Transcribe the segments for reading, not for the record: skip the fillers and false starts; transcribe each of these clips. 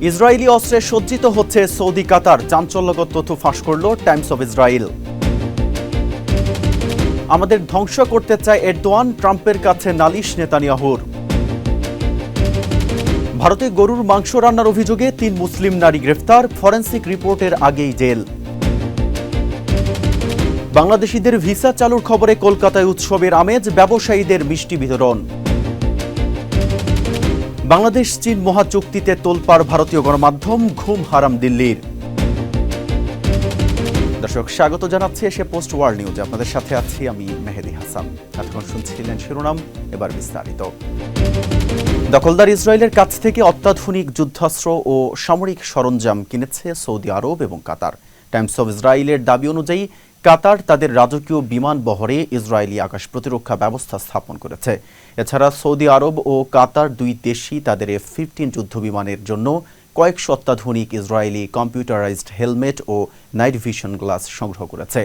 Israeli অস্ত্রে সজ্জিত হচ্ছে Saudi কাতার, চাঞ্চল্যকর তথ্য ফাঁস করল টাইমস অব ইসরায়েল। আমাদের ধ্বংস করতে চায় এরদোয়ান, ট্রাম্পের কাছে নালিশ নেতানিয়াহুর। ভারতে গরুর মাংস রান্নার অভিযোগে ৩ মুসলিম নারী গ্রেফতার, ফরেনসিক রিপোর্টের আগেই জেল। বাংলাদেশিদের ভিসা চালুর খবরে কলকাতায় উৎসবের আমেজ, ব্যবসায়ীদের মিষ্টি বিতরণ। বাংলাদেশ চীন মহাচুক্তিতে তোলপাড় ভারতীয় গণমাধ্যম, ঘুম হারাম দিল্লির। দর্শক, স্বাগত জানাচ্ছি এসে পোস্ট ওয়ার্ল্ড নিউজে। আপনাদের সাথে আছি আমি মেহেদি হাসান। এতক্ষণ শুনছিলেন শিরোনাম, এবার বিস্তারিত। দখলদার ইসরায়েলের কাছ থেকে অত্যাধুনিক যুদ্ধাস্ত্র ও সামরিক সরঞ্জাম কিনেছে সৌদি আরব এবং কাতার। টাইমস অব ইসরায়েলের দাবি অনুযায়ী কাতার তাদের রাজকীয় বিমান বহরে ইসরায়েলি আকাশ প্রতিরক্ষা ব্যবস্থা স্থাপন করেছে। এছাড়া সৌদি আরব ও কাতার দুই দেশই তাদের F-15 যুদ্ধ বিমানের জন্য কয়েকশো অত্যাধুনিক ইসরায়েলি কম্পিউটারাইজড হেলমেট ও নাইট ভিশন গ্লাস সংগ্রহ করেছে।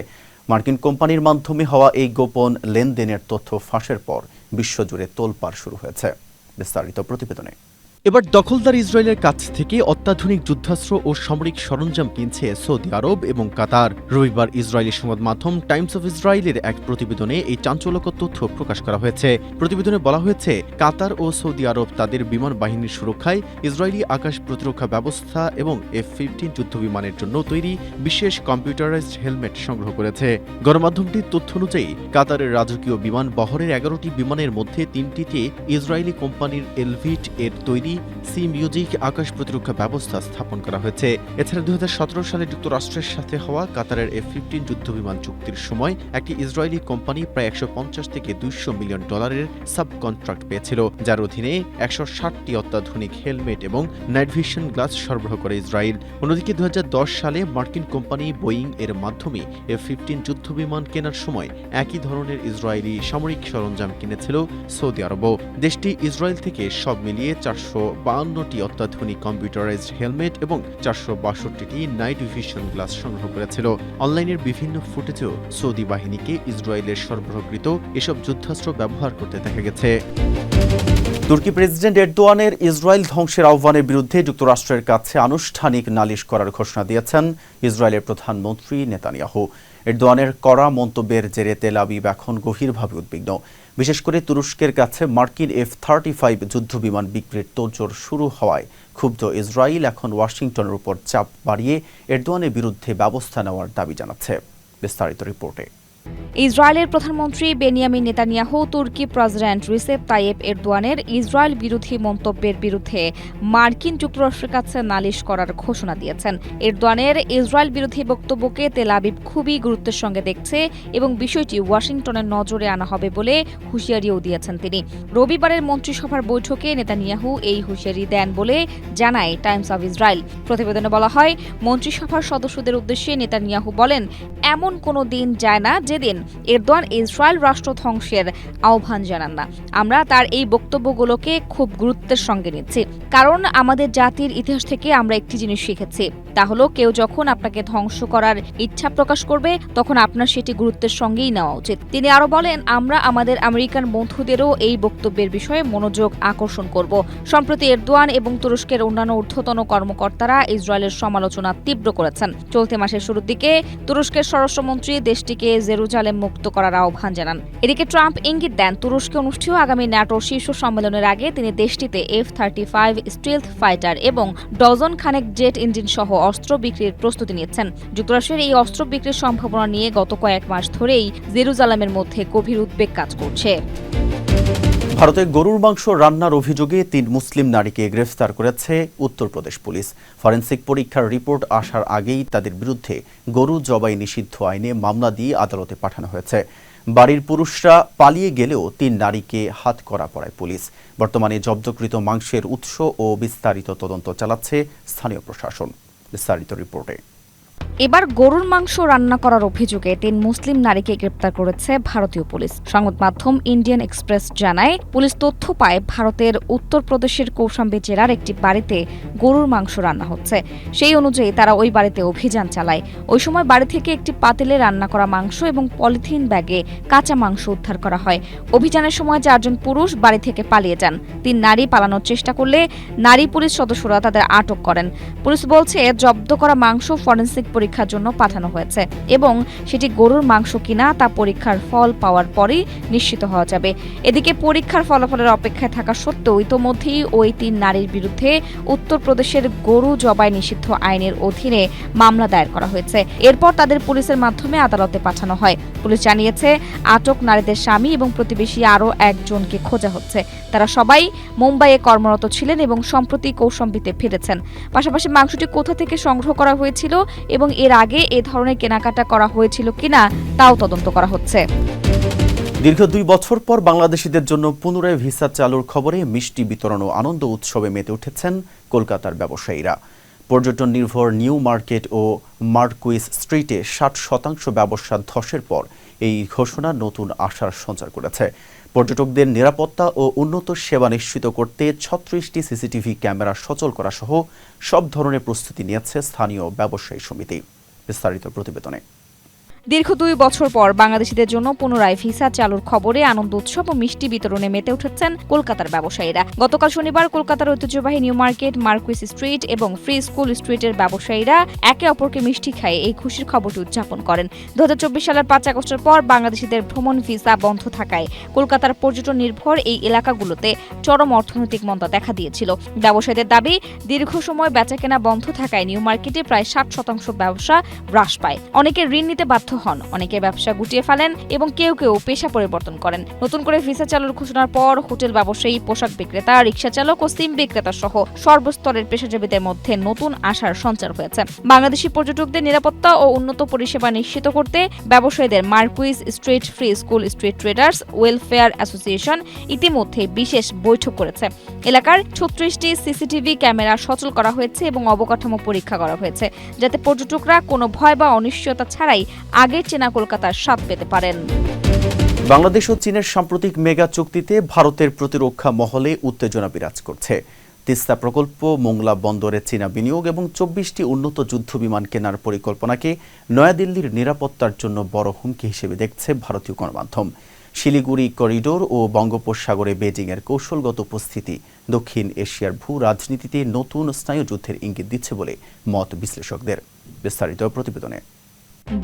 মার্কিন কোম্পানির মাধ্যমে হওয়া এই গোপন লেনদেনের তথ্য ফাঁসের পর বিশ্বজুড়ে তোলপাড় শুরু হয়েছে। বিস্তারিত প্রতিবেদনে। এবার দখলদার ইসরায়েলের কাছ থেকে অত্যাধুনিক যুদ্ধাস্ত্র ও সামরিক সরঞ্জাম কিনছে সৌদি আরব এবং কাতার। রবিবার ইসরায়েলি সংবাদ মাধ্যম টাইমস অব ইসরায়েলের এক প্রতিবেদনে এই চাঞ্চল্যকর তথ্য প্রকাশ করা হয়েছে। প্রতিবেদনে বলা হয়েছে, কাতার ও সৌদি আরব তাদের বিমান বাহিনীর সুরক্ষায় ইসরায়েলি আকাশ প্রতিরক্ষা ব্যবস্থা এবং F-15 যুদ্ধ বিমানের জন্য তৈরি বিশেষ কম্পিউটারাইজড হেলমেট সংগ্রহ করেছে। গণমাধ্যমটির তথ্য অনুযায়ী কাতারের রাজকীয় বিমান বহরের ১১টি বিমানের মধ্যে ৩টিতে ইসরায়েলি কোম্পানির এলভিট এর তৈরি সি মিউজিক আকাশ প্রতিরক্ষা ব্যবস্থা স্থাপন করা হয়েছে। এছাড়া ২০১৭ সালে যুক্তরাষ্ট্রের সাথে হওয়া কাতারের F-15 যুদ্ধ বিমান চুক্তির সময় একটি ইসরায়েলি কোম্পানি প্রায় ১৫০ থেকে $২০০ মিলিয়ন সাব কন্ট্রাক্ট পেয়েছিল, যার অধীনে ১৬০টি অত্যাধুনিক হেলমেট এবং নাইট ভিশন গ্লাস সরবরাহ করে ইসরায়েল। অন্যদিকে ২০১০ সালে মার্কিন কোম্পানি বোয়িং এর মাধ্যমে F-15 যুদ্ধ বিমান কেনার সময় একই ধরনের ইসরায়েলি সামরিক সরঞ্জাম কিনেছিল সৌদি আরবও। দেশটি ইসরায়েল থেকে সব মিলিয়ে ৪৫২টি অত্যাধুনিক কম্পিউটারাইজড হেলমেট এবং ৪৬২টি নাইট ভিশন গ্লাস সংগ্রহ করেছিল। অনলাইনের বিভিন্ন ফুটেজেও সৌদি বাহিনীকে ইসরায়েলের সরবরাহকৃত এসব যুদ্ধাস্ত্র ব্যবহার করতে দেখা গেছে। তুর্কি প্রেসিডেন্ট এরদোয়ানের ইসরায়েল ধ্বংসের আহ্বানের বিরুদ্ধে যুক্তরাষ্ট্রের কাছে আনুষ্ঠানিক নালিশ করার ঘোষণা দিয়েছেন ইসরায়েলের প্রধানমন্ত্রী নেতানিয়াহু। এরদোয়ানের কড়া মন্তব্যের জেরে তেল আবিব এখন গভীরভাবে উদ্বিগ্ন। বিশেষ করে তুরস্কের কাছে মার্কিন F-35 যুদ্ধ বিমান বিক্রির তোড়জোড় শুরু হওয়ায় ক্ষুব্ধ ইসরায়েল এখন ওয়াশিংটনের উপর চাপ বাড়িয়ে এরদোয়ানের বিরুদ্ধে ব্যবস্থা নেওয়ার দাবি জানাচ্ছে। বিস্তারিত রিপোর্টে। ইসরায়েলের প্রধানমন্ত্রী বেনিয়ামিন নেতানিয়াহু তুর্কি প্রেসিডেন্ট রিসেপ তাইয়েপ এরদোয়ানের ইসরায়েল বিরোধী মন্তব্যের বিরুদ্ধে মার্কিন যুক্তরাষ্ট্রের কাছে নালিশ করার ঘোষণা দিয়েছেন। এরদোয়ানের ইসরায়েল বিরোধী বক্তব্যকে তেল আবিব খুবই গুরুত্বের সঙ্গে দেখছে এবং বিষয়টি ওয়াশিংটনের নজরে আনা হবে বলে হুঁশিয়ারিও দিয়েছেন তিনি। রবিবারের মন্ত্রিসভার বৈঠকে নেতানিয়াহু এই হুঁশিয়ারি দেন বলে জানায় টাইমস অব ইসরায়েল। প্রতিবেদনে বলা হয়, মন্ত্রিসভার সদস্যদের উদ্দেশ্যে নেতানিয়াহু বলেন, এমন কোনো দিন যায় না যেদিন এরদোয়ান ইসরায়েল রাষ্ট্র ধ্বংসের আহ্বান জানান না। আমরা তার এই বক্তব্যগুলোকে খুব গুরুত্বের সঙ্গে নিচ্ছি, কারণ আমাদের জাতির ইতিহাস থেকে আমরা একটি জিনিস শিখেছি, তা হলো কেউ যখন আপনাকে ধ্বংস করার ইচ্ছা প্রকাশ করবে তখন আপনার সেটি গুরুত্বের সঙ্গেই নেওয়া উচিত। তিনি আরও বলেন, আমরা আমাদের আমেরিকান বন্ধুদেরও এই বক্তব্যের বিষয়ে মনোযোগ আকর্ষণ করব। সম্প্রতি এরদোয়ান এবং তুরস্কের অন্যান্য ঊর্ধ্বতন কর্মকর্তারা ইসরায়েলের সমালোচনা তীব্র করেছেন। চলতি মাসের শুরুর দিকে তুরস্কের স্বরাষ্ট্রমন্ত্রী দেশটিকে জেরুজালেম মুক্ত করার আহ্বান জানান। এদিকে ট্রাম্প ইঙ্গিত দেন, তুরস্কে অনুষ্ঠেয় আগামী ন্যাটোর শীর্ষ সম্মেলনের আগে তিনি দেশটিতে F-35 স্টিলথ ফাইটার এবং ডজন খানেক জেট ইঞ্জিন সহ অস্ত্র বিক্রির প্রস্তুতি নিচ্ছেন। যুক্তরাষ্ট্রের এই অস্ত্র বিক্রির সম্ভাবনা নিয়ে গত কয়েক মাস ধরেই জেরুজালেমের মধ্যে গভীর উদ্বেগ কাজ করছে। ভারতে গরুর মাংস রান্নার অভিযোগে ৩ মুসলিম নারীকে গ্রেফতার করেছে উত্তরপ্রদেশ পুলিশ। ফরেনসিক পরীক্ষার রিপোর্ট আসার আগেই তাদের বিরুদ্ধে গরু জবাই নিষিদ্ধ আইনে মামলা দিয়ে আদালতে পাঠানো হয়েছে। বাড়ির পুরুষরা পালিয়ে গেলেও ৩ নারীকে হাতকড়া পরায় পুলিশ। বর্তমানে জব্দকৃত মাংসের উৎস ও বিস্তারিত তদন্ত চালাচ্ছে স্থানীয় প্রশাসন। বিস্তারিত রিপোর্টে। এবার গরুর মাংস রান্না করার অভিযোগে ৩ মুসলিম নারীকে গ্রেপ্তার করেছে ভারতীয় পুলিশ। সংবাদ মাধ্যম ইন্ডিয়ান এক্সপ্রেস জানায়, পুলিশ তথ্য পায় ভারতের উত্তরপ্রদেশের কৌশাম্বী জেলার একটি বাড়িতে গরুর মাংস রান্না হচ্ছে। সেই অনুযায়ী তারা ওই বাড়িতে অভিযান চালায়। ওই সময় বাড়ি থেকে একটি পাতিলে রান্না করা মাংস এবং পলিথিন ব্যাগে কাঁচা মাংস উদ্ধার করা হয়। অভিযানের সময় 4 জন পুরুষ বাড়ি থেকে পালিয়ে যান। 3 নারী পালানোর চেষ্টা করলে নারী পুলিশ সদস্যরা তাদের আটক করেন। পুলিশ বলছে, জব্দ করা মাংস ফরেনসিক পরীক্ষার জন্য পাঠানো হয়েছে এবং সেটি গরুর মাংস কিনা তা পরীক্ষার ফল পাওয়ার পরই নিশ্চিত হওয়া যাবে। এদিকে পরীক্ষার ফলাফলের অপেক্ষায় থাকা সত্ত্বেও ইতোমধ্যেই ওই 3 নারীর বিরুদ্ধে উত্তরপ্রদেশের গরু জবাই নিষিদ্ধ আইনের অধীনে মামলা দায়ের করা হয়েছে। এরপর তাদের পুলিশের মাধ্যমে আদালতে পাঠানো হয়। পুলিশ জানিয়েছে, আটক নারীদের স্বামী এবং প্রতিবেশী আরও একজনকে খোঁজা হচ্ছে। তারা সবাই মুম্বাইয়ে কর্মরত ছিলেন এবং সম্প্রতি কৌশাম্বীতে ফিরেছেন। পাশাপাশি মাংসটি কোথা থেকে সংগ্রহ করা হয়েছিল এবং এর আগে এ ধরনের কেনাকাটা করা হয়েছিল কিনা তাও তদন্ত করা হচ্ছে। দীর্ঘ 2 বছর পর বাংলাদেশিদের জন্য পুনরায় ভিসা চালুর খবরে মিষ্টি বিতরণ ও আনন্দ উৎসবে মেতে উঠেছেন কলকাতার ব্যবসায়ীরা। পর্যটন নির্ভর নিউ মার্কেট ও মার্কুইস স্ট্রিটে 60% ব্যবসা ধসের পর এই ঘোষণা নতুন আশার সঞ্চার করেছে। পর্যটকদের নিরাপত্তা ও উন্নত সেবা নিশ্চিত করতে 36টি সিসিটিভি ক্যামেরা সচল করা সহ সব ধরনের প্রস্তুতি নিয়েছে স্থানীয় ব্যবসায়ী সমিতি। বিস্তারিত প্রতিবেদনে। দীর্ঘ 2 বছর পর বাংলাদেশিদের জন্য পুনরায় ভিসা চালুর খবরে আনন্দ উৎসব ও মিষ্টি বিতরণে মেতে উঠেছেন কলকাতার ব্যবসায়ীরা। গতকাল শনিবার কলকাতার ঐতিহ্যবাহী নিউ মার্কেট, মার্কুইস স্ট্রিট এবং ফ্রি স্কুল স্ট্রিটের ব্যবসায়ীরা একে অপরকে মিষ্টি খায়ে এই খুশির খবরটি উদযাপন করেন। 2024 সালের 5 আগস্টের পর বাংলাদেশিদের ভ্রমণ ভিসা বন্ধ থাকায় কলকাতার পর্যটন নির্ভর এই এলাকাগুলোতে চরম অর্থনৈতিক মন্দা দেখা দিয়েছিল। ব্যবসায়ীদের দাবি, দীর্ঘ সময় বেচাকেনা বন্ধ থাকায় নিউ মার্কেটে প্রায় 60% ব্যবসা হ্রাস পায়। অনেকে ঋণ নিতে বাধ্য হন, অনেকে ব্যবসা গুটিয়ে ফেলেন এবং কেউ কেউ পেশা পরিবর্তন করেন। নতুন করে ভিসা চালুর ঘোষণার পর হোটেল ব্যবসায়ী, পোশাক বিক্রেতা, রিক্সা চালক ও সিম বিক্রেতা সহ সর্বস্তরের পেশাজীবীদের মধ্যে নতুন আশার সঞ্চার হয়েছে। বাংলাদেশি পর্যটকদের নিরাপত্তা ও উন্নত পরিষেবা নিশ্চিত করতে ব্যবসায়ীদের Marquis street, free school street traders welfare association ইতিমধ্যে বিশেষ বৈঠক করেছে। এলাকার 36টি সিসিটিভি ক্যামেরা সচল করা হয়েছে এবং অবকাঠামো পরীক্ষা করা হয়েছে, যাতে পর্যটকরা কোনো ভয় বা অনিশ্চয়তা ছাড়াই আগের চেনা কলকাতার স্বাদ পেতে পারেন। বাংলাদেশ ও চীনের সাম্প্রতিক মেগা চুক্তিতে ভারতের প্রতিরক্ষা মহলে উত্তেজনা বিরাজ করছে। তিস্তা প্রকল্প, মোংলা বন্দরে চীনা বিনিয়োগ এবং 24টি উন্নত যুদ্ধবিমান কেনার পরিকল্পনাকে নয়াদিল্লির নিরাপত্তার জন্য বড় হুমকি হিসেবে দেখছে ভারতীয় গণমাধ্যম। শিলিগুড়ি করিডোর ও বঙ্গোপসাগরে বেজিংয়ের কৌশলগত উপস্থিতি দক্ষিণ এশিয়ার ভূ রাজনীতিতে নতুন স্নায়ুযুদ্ধের ইঙ্গিত দিচ্ছে বলে মত বিশ্লেষকদের। বিস্তারিত প্রতিবেদনে।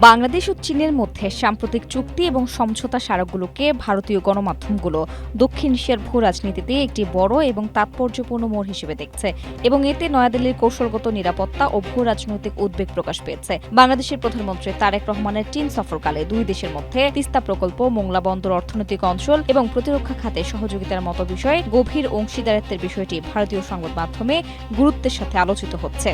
বাংলাদেশ ও চীনের মধ্যে সাম্প্রতিক চুক্তি এবং সমঝোতা স্মারকগুলোকে ভারতীয় গণমাধ্যমগুলো দক্ষিণ এশিয়ার ভূ রাজনীতিতে একটি বড় এবং তাৎপর্যপূর্ণ মোড় হিসেবে দেখছে এবং এতে নয়াদিল্লির কৌশলগত নিরাপত্তা ও ভূ রাজনৈতিক উদ্বেগ প্রকাশ পেয়েছে। বাংলাদেশের প্রধানমন্ত্রী তারেক রহমানের চীন সফরকালে 2 দেশের মধ্যে তিস্তা প্রকল্প, মোংলা বন্দর অর্থনৈতিক অঞ্চল এবং প্রতিরক্ষা খাতে সহযোগিতার মতো বিষয়ে গভীর অংশীদারিত্বের বিষয়টি ভারতীয় সংবাদ মাধ্যমে গুরুত্বের সাথে আলোচিত হচ্ছে।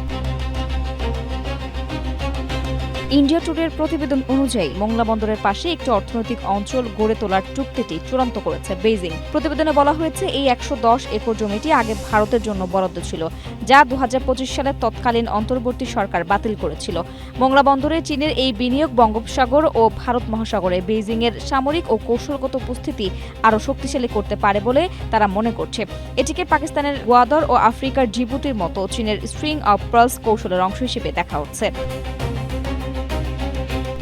ইন্ডিয়া টুডের প্রতিবেদন অনুযায়ী মোংলা বন্দরের পাশে একটি অর্থনৈতিক অঞ্চল গড়ে তোলার চুক্তিটি চূড়ান্ত করেছে বেইজিং। প্রতিবেদনে বলা হয়েছে, এই 110 একর জমিটি আগে ভারতের জন্য বরাদ্দ ছিল, যা 2025 সালের তৎকালীন অন্তর্বর্তী সরকার বাতিল করেছিল। মোংলা বন্দরে চীনের এই বিনিয়োগ বঙ্গোপসাগর ও ভারত মহাসাগরে বেইজিংয়ের সামরিক ও কৌশলগত উপস্থিতি আরও শক্তিশালী করতে পারে বলে তারা মনে করছে। এটিকে পাকিস্তানের গোয়াদর ও আফ্রিকার জিবুটির মতো চীনের স্ট্রিং অফ পার্লস কৌশলের অংশ হিসেবে দেখা হচ্ছে।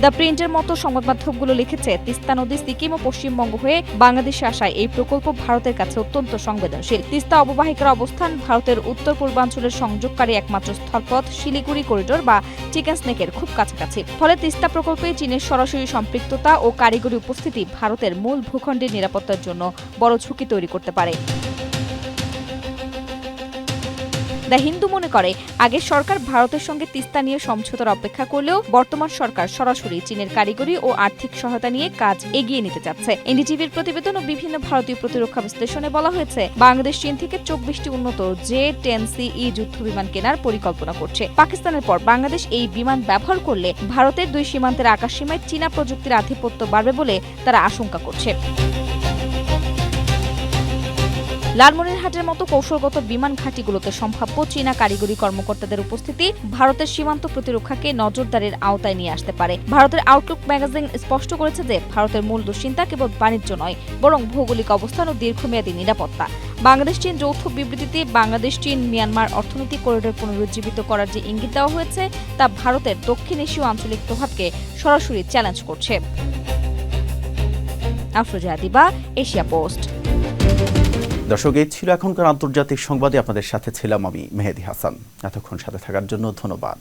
দ্য প্রিন্টের মতো সংবাদ মাধ্যমগুলো লিখেছে, তিস্তা নদী সিকিম ও পশ্চিমবঙ্গ হয়ে বাংলাদেশে আসায় এই প্রকল্প ভারতের কাছে অত্যন্ত সংবেদনশীল। তিস্তা অববাহিকার অবস্থান ভারতের উত্তর পূর্বাঞ্চলের সংযোগকারী একমাত্র স্থলপথ শিলিগুড়ি করিডোর বা চিকেন স্নেকের খুব কাছাকাছি। ফলে তিস্তা প্রকল্পে চীনের সরাসরি সম্পৃক্ততা ও কারিগরি উপস্থিতি ভারতের মূল ভূখণ্ডের নিরাপত্তার জন্য বড় ঝুঁকি তৈরি করতে পারে। দ্য হিন্দু মনে করে, আগের সরকার ভারতের সঙ্গে তিস্তা নিয়ে সমঝোতার অপেক্ষা করলেও বর্তমান সরকার সরাসরি চীনের কারিগরি ও আর্থিক সহায়তা নিয়ে কাজ এগিয়ে নিতে চাচ্ছে। এনডিটিভির প্রতিবেদন ও বিভিন্ন ভারতীয় প্রতিরক্ষা বিশ্লেষণে বলা হয়েছে, বাংলাদেশ চীন থেকে 24টি উন্নত J-10CE যুদ্ধবিমান কেনার পরিকল্পনা করছে। পাকিস্তানের পর বাংলাদেশ এই বিমান ব্যবহার করলে ভারতের 2 সীমান্তের আকাশসীমায় চীনা প্রযুক্তির আধিপত্য বাড়বে বলে তারা আশঙ্কা করছে। লালমনিরহাটের মতো কৌশলগত বিমান ঘাঁটিগুলোতে সম্ভাব্য চীনা কারিগরি কর্মকর্তাদের উপস্থিতি ভারতের সীমান্ত প্রতিরক্ষাকে নজরদারির আওতায় নিয়ে আসতে পারে। ভারতের আউটলুক ম্যাগাজিন স্পষ্ট করেছে যে ভারতের মূল দুশ্চিন্তা কেবল বাণিজ্য নয়, বরং ভৌগোলিক অবস্থান ও দীর্ঘমেয়াদী নিরাপত্তা। বাংলাদেশ চীন যৌথ বিবৃতিতে বাংলাদেশ চীন মিয়ানমার অর্থনৈতিক করিডোর পুনরুজ্জীবিত করার যে ইঙ্গিত দেওয়া হয়েছে তা ভারতের দক্ষিণ এশীয় আঞ্চলিক প্রভাবকে সরাসরি চ্যালেঞ্জ করছে। আফরোজা দিবা, এশিয়া পোস্ট। দর্শক, এই ছিল এখনকার আন্তর্জাতিক সংবাদে। আপনাদের সাথে ছিলাম আমি মেহেদী হাসান। এতক্ষণ সাথে থাকার জন্য ধন্যবাদ।